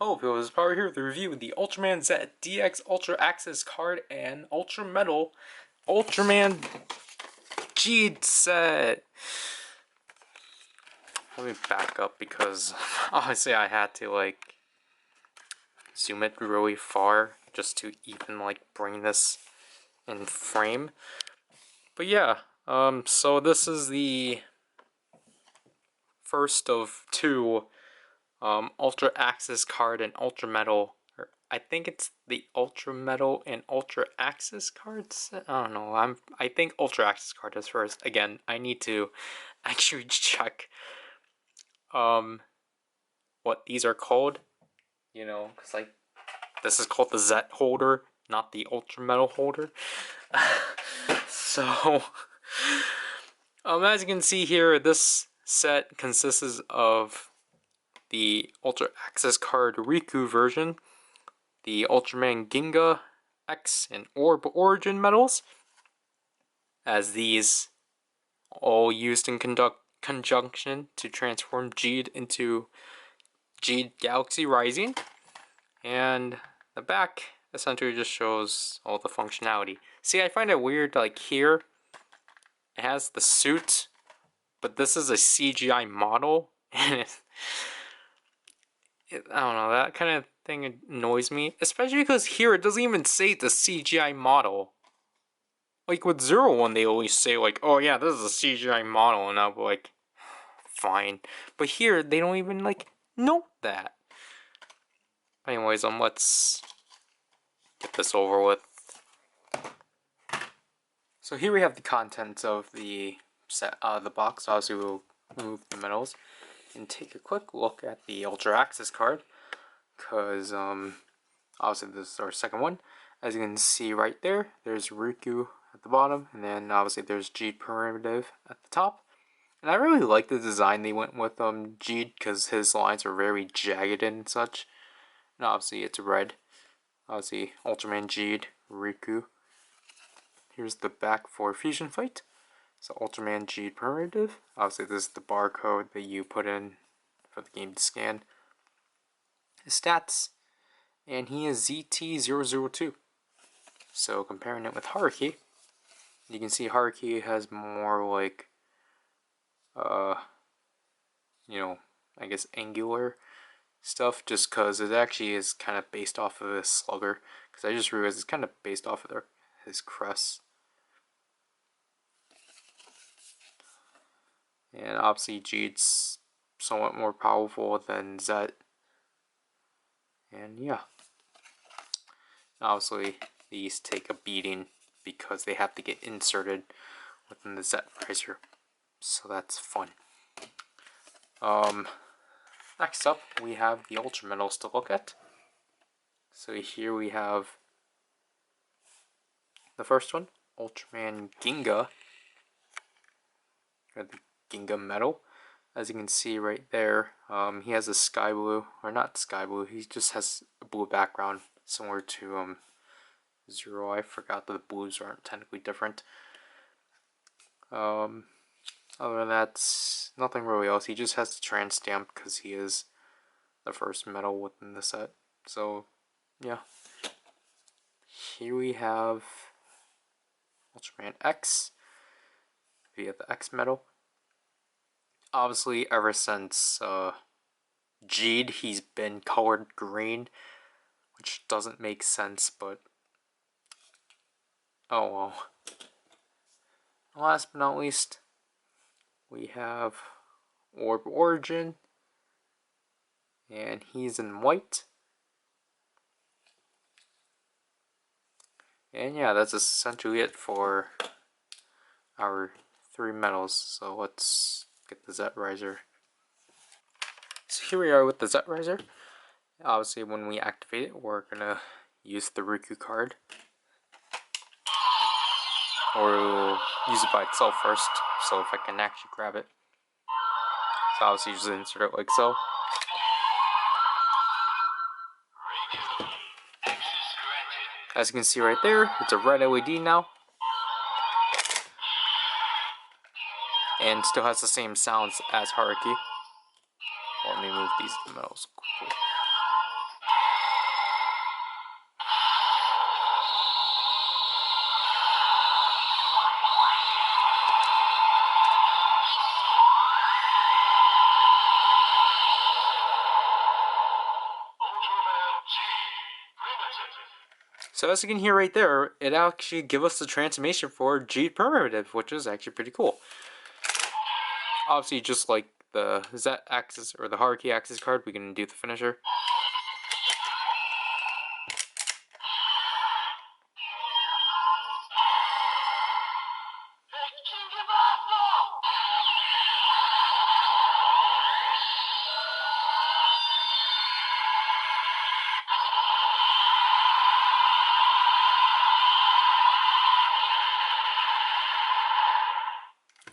Hello people, this is Power here with the review of the Ultraman Z DX Ultra Access card and Ultra Metal Ultraman G set. Let me back up because obviously I had to zoom it really far just to even bring this in frame. But yeah, so this is the first of two Ultra Access card and Ultra Metal. I think it's the Ultra Metal and Ultra Access cards. I don't know. I think Ultra Access card is first. Again, I need to actually check what these are called. You know, because this is called the Z holder, not the Ultra Metal holder. So as you can see here, this set consists of the Ultra Access card Riku version, the Ultraman Ginga X and Orb Origin medals, as these all used in conjunction to transform Geed into Geed Galaxy Rising. And the back essentially just shows all the functionality. See, I find it weird, like here, it has the suit, but this is a CGI model, and I don't know, that kind of thing annoys me. Especially because here it doesn't even say the CGI model. Like with Zero One, they always say oh yeah, this is a CGI model, and I'll be like, fine. But here, they don't even note that. Anyways, let's get this over with. So here we have the contents of the set, the box. Obviously, we'll remove the medals and take a quick look at the Ultra Access card, because obviously this is our second one. As you can see right there, there's Riku at the bottom, and then obviously there's Geed Primitive at the top. And I really like the design they went with Geed, because his lines are very jagged and such. And obviously it's red. Obviously Ultraman Geed, Riku. Here's the back for Fusion Fight. So Ultraman Geed Primitive. Obviously this is the barcode that you put in for the game to scan his stats. And he is ZT002. So comparing it with Haruki, you can see Haruki has more you know, I guess angular stuff, just because it actually is kind of based off of a slugger. Because I just realized it's kind of based off of his crest. And obviously Geed's somewhat more powerful than Zet. And yeah. Obviously these take a beating because they have to get inserted within the Zet riser. So that's fun. Next up we have the Ultra Metals to look at. So here we have the first one, Ultraman Ginga, or the Ginga Metal. As you can see right there, he has a sky blue, or not sky blue, he just has a blue background, similar to Zero. I forgot that the blues aren't technically different. Other than that, nothing really else. He just has the trans stamp because he is the first metal within the set. So, yeah. Here we have Ultraman X via the X metal. Obviously, ever since Geed, he's been colored green, which doesn't make sense, but oh well. Last but not least, we have Orb Origin, and he's in white. And yeah, that's essentially it for our three metals. So let's get the Zet riser. So here we are with the Zet riser. Obviously, when we activate it, we're gonna use the Riku card, or we'll use it by itself first. So if I can actually grab it, so obviously just insert it like so. As you can see right there, it's a red LED now, and still has the same sounds as Haruki. Let me move these metals quickly. So as you can hear right there, it actually gives us the transformation for G primitive, which is actually pretty cool. Obviously, just like the Z axis or the hard key axis card, we can do the finisher.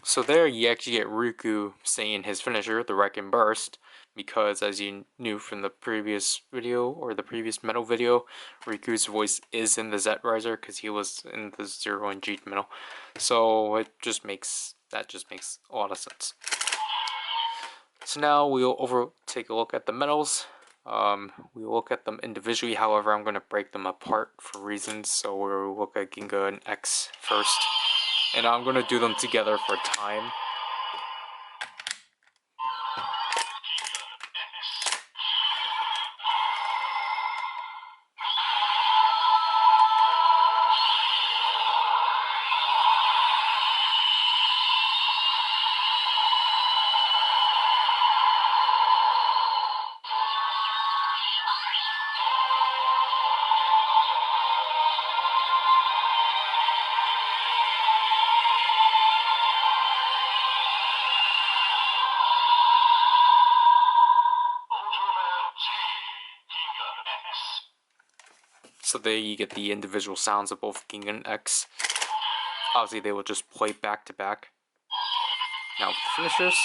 So there you actually get Riku saying his finisher, the Wrecking Burst, because as you knew from the previous video, or the previous metal video, Riku's voice is in the Z Riser because he was in the 0 and G metal. So that just makes a lot of sense. So now we'll take a look at the metals. We'll look at them individually, however I'm going to break them apart for reasons, so we'll look at Ginga and X first. And I'm going to do them together for time. So there you get the individual sounds of both Ginga and X. Obviously they will just play back to back. Now with the finishers.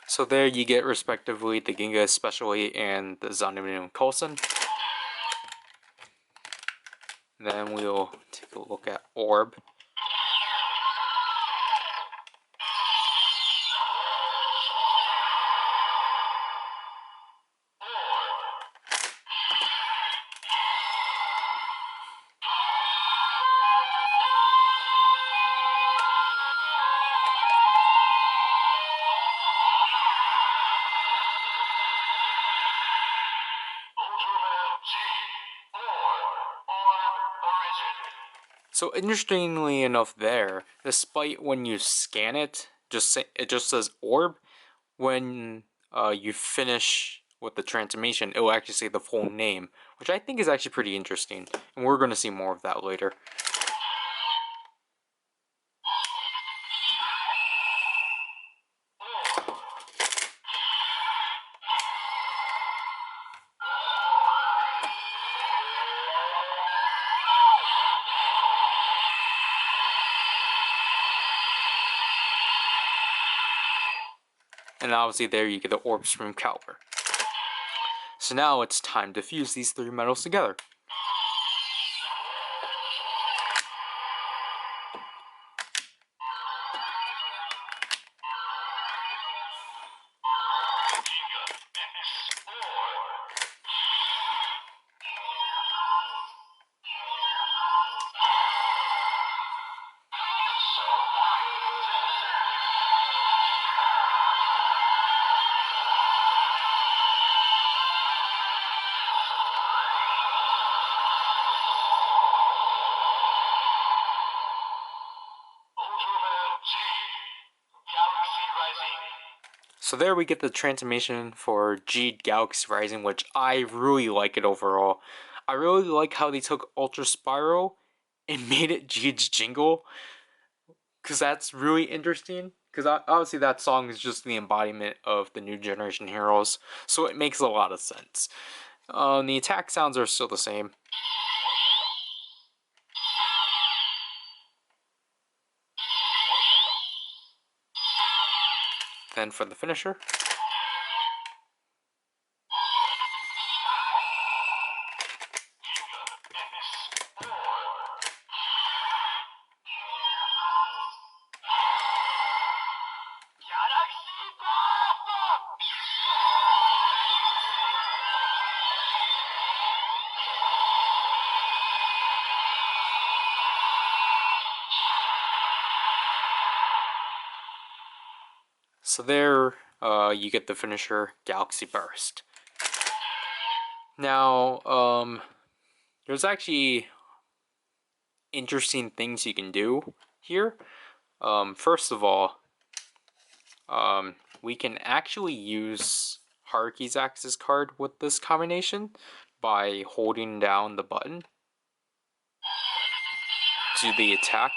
So there you get respectively the Ginga Especially and the Zonderman Coulson. Then we'll take a look at Orb. So interestingly enough there, despite when you scan it, it just says orb, when you finish with the transformation, it will actually say the full name, which I think is actually pretty interesting, and we're going to see more of that later. And obviously there you get the Orb Stream Caliber. So now it's time to fuse these three metals together. So there we get the transformation for G Galaxy Rising, which I really like it overall. I really like how they took Ultra Spiral and made it G's Jingle, because that's really interesting. Because obviously that song is just the embodiment of the new generation heroes, so it makes a lot of sense. The attack sounds are still the same. Then for the finisher. So there, you get the finisher Galaxy Burst. Now, there's actually interesting things you can do here. First of all, we can actually use Haruki's Axis card with this combination by holding down the button to the attack.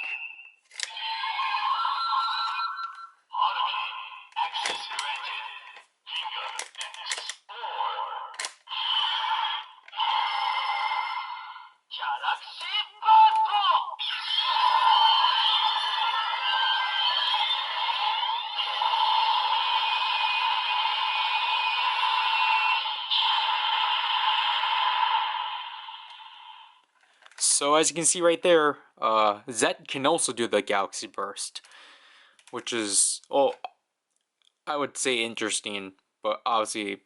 So as you can see right there, Zet can also do the Galaxy Burst, which is, oh, I would say interesting, but obviously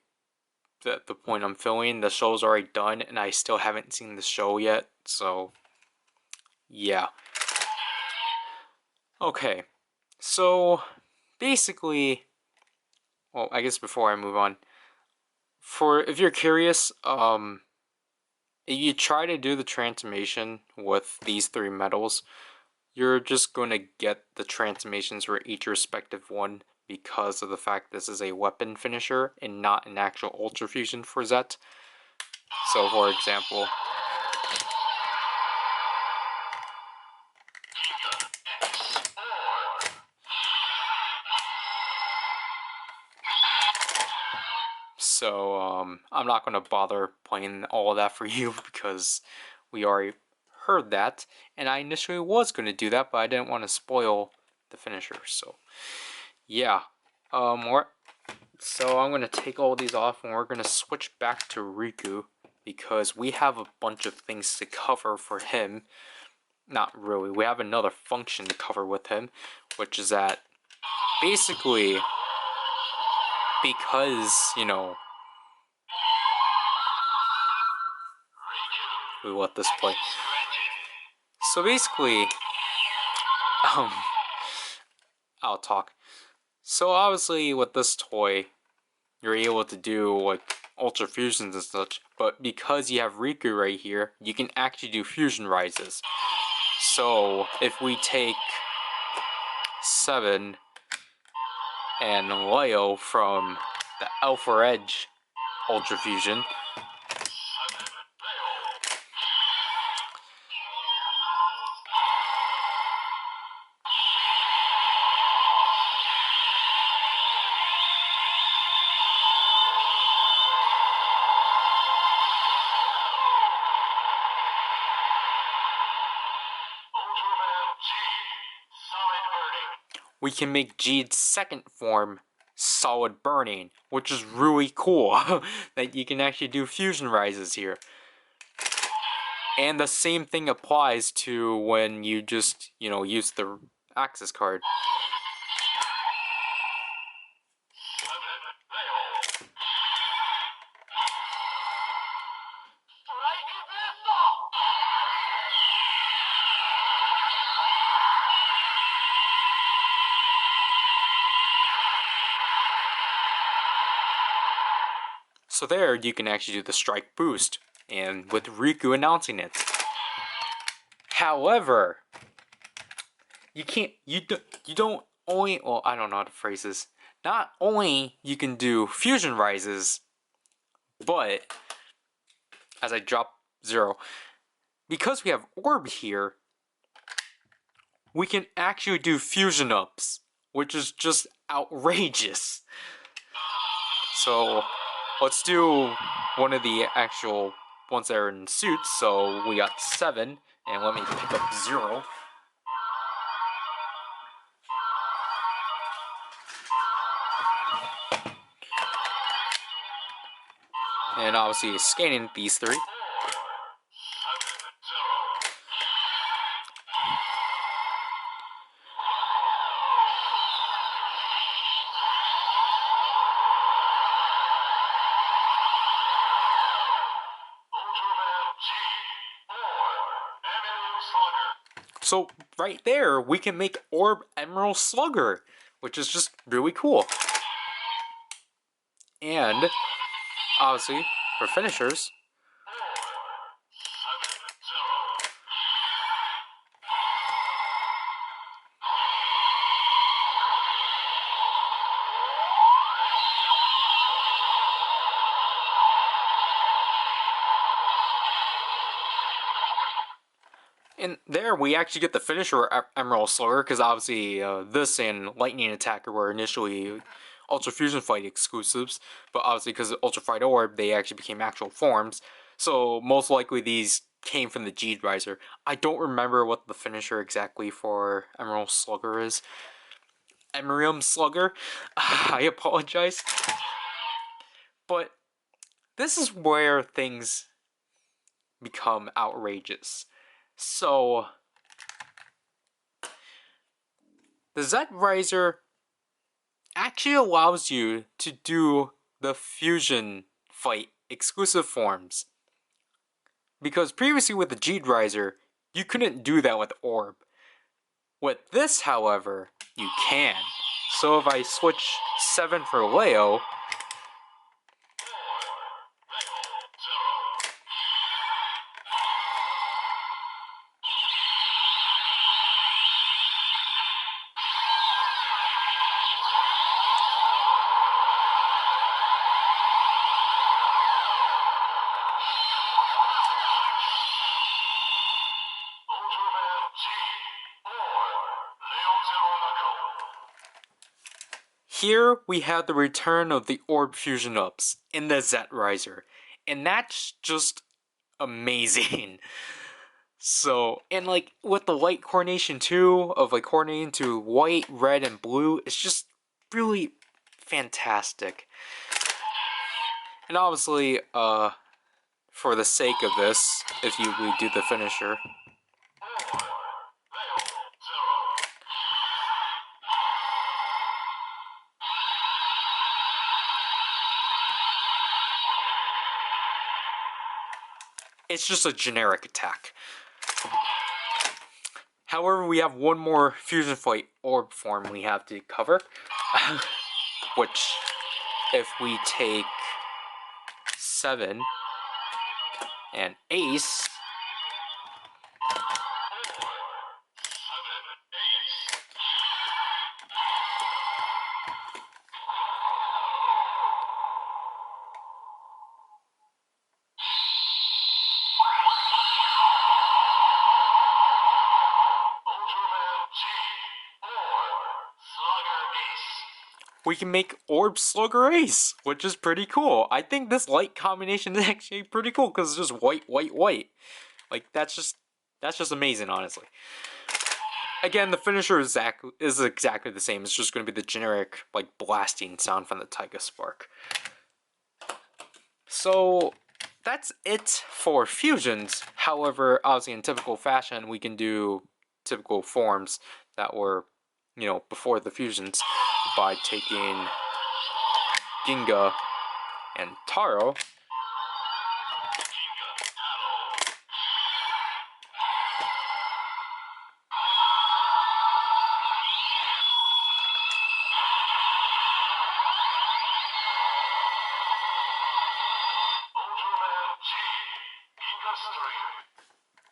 the point I'm filming, the show's already done, and I still haven't seen the show yet, so yeah. Okay, so basically, well, I guess before I move on, if you're curious, if you try to do the transformation with these three metals, you're just going to get the transformations for each respective one because of the fact this is a weapon finisher and not an actual Ultra Fusion for Zet. So for example, I'm not going to bother playing all of that for you because we already heard that, and I initially was going to do that, but I didn't want to spoil the finisher, so yeah. So I'm going to take all these off and we're going to switch back to Riku because we have a bunch of things to cover for him. Not really, we have another function to cover with him, which is that basically, because, you know, we let this play. So basically, I'll talk. So obviously with this toy, you're able to do like Ultra Fusions and such, but because you have Riku right here, you can actually do Fusion Rises. So if we take 7 and Leo from the Alpha Edge Ultra Fusion, we can make Jeed's second form Solid Burning, which is really cool that you can actually do Fusion Rises here. And the same thing applies to when you just, you know, use the Axis card. So there, you can actually do the Strike Boost, and with Riku announcing it. However, you don't only, well, I don't know how to phrase this. Not only you can do Fusion Rises, but, as I drop 0, because we have Orb here, we can actually do Fusion Ups, which is just outrageous. So, let's do one of the actual ones that are in suits. So we got 7, and let me pick up 0. And obviously scanning these 3. So right there, we can make Orb Emerald Slugger, which is just really cool. And obviously, for finishers, and there we actually get the finisher Emerald Slugger, because obviously this and Lightning Attacker were initially Ultra Fusion Fight exclusives, but obviously because of Ultra Fight Orb, they actually became actual forms. So most likely these came from the G Riser. I don't remember what the finisher exactly for Emerald Slugger is. Emerium Slugger? I apologize. But this is where things become outrageous. So the Z Riser actually allows you to do the fusion fight exclusive forms. Because previously with the G Riser, you couldn't do that with Orb. With this, however, you can. So if I switch 7 for Leo, here we have the return of the Orb Fusion Ups in the Z Riser. And that's just amazing. So, and like with the light coordination too, of like coordinating to white, red, and blue, it's just really fantastic. And obviously, for the sake of this, if we do the finisher, it's just a generic attack. However, we have one more Fusion Fight Orb form we have to cover, which, if we take 7 and Ace, we can make Orb Slugger Ace, which is pretty cool. I think this light combination is actually pretty cool because it's just white, white, white. Like that's just amazing, honestly. Again, the finisher is exactly the same. It's just going to be the generic like blasting sound from the Taiga Spark. So that's it for fusions. However, obviously in typical fashion, we can do typical forms that were, before the fusions by taking Ginga and Taro.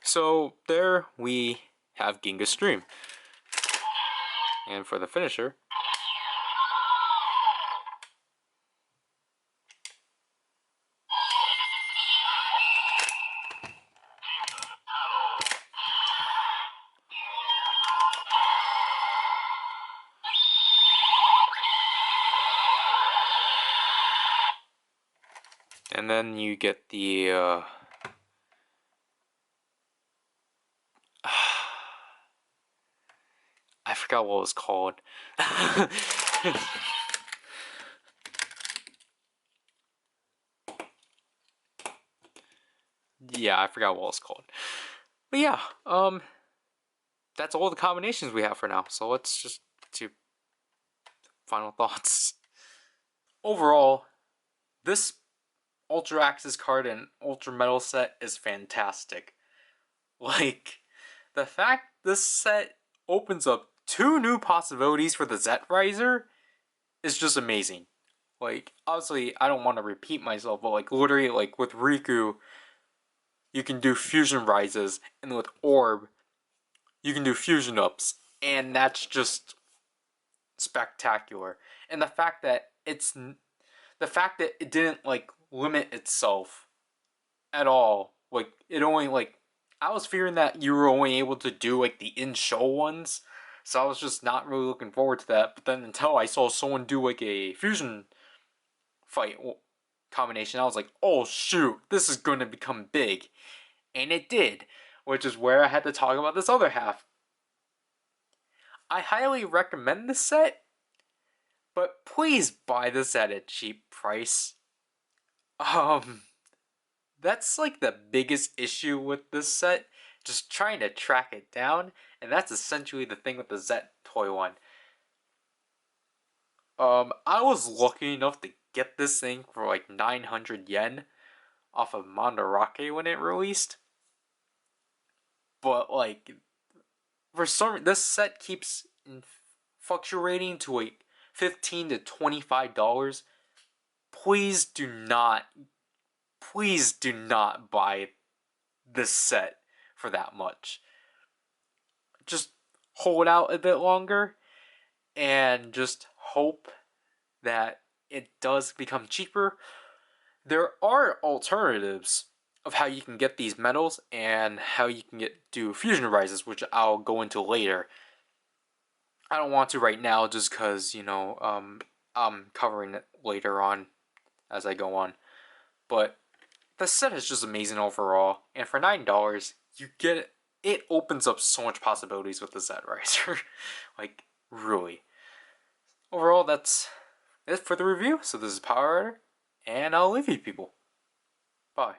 So there we have Ginga Stream. And for the finisher, and then you get the I forgot what it was called. Yeah, I forgot what it's called. But yeah, that's all the combinations we have for now. So let's just do final thoughts. Overall, this Ultra Axis card and Ultra Metal set is fantastic. Like, the fact this set opens up 2 new possibilities for the Z Riser is just amazing. Like, obviously, I don't want to repeat myself, but like, literally, like, with Riku, you can do fusion rises, and with Orb, you can do fusion ups, and that's just spectacular. And the fact that it didn't like limit itself at all. Like, it only like, I was fearing that you were only able to do like the in-show ones, so I was just not really looking forward to that. But then until I saw someone do like a fusion fight combination, I was like, oh shoot, this is going to become big. And it did, which is where I had to talk about this other half. I highly recommend this set, but please buy this at a cheap price. Um, that's like the biggest issue with this set, just trying to track it down, and that's essentially the thing with the Zet toy one. I was lucky enough to get this thing for like 900 yen off of Mandarake when it released. But like, for some, this set keeps fluctuating to like $15 to $25. Please do not, please do not buy this set for that much. Just hold out a bit longer and just hope that it does become cheaper. There are alternatives of how you can get these medals and how you can do fusion rises, which I'll go into later. I don't want to right now just because, I'm covering it later on as I go on. But the set is just amazing overall, and for $9, you get it. It opens up so much possibilities with the Z Riser. Like, really. Overall, that's it for the review. So this is PowerRider, and I'll leave you people. Bye.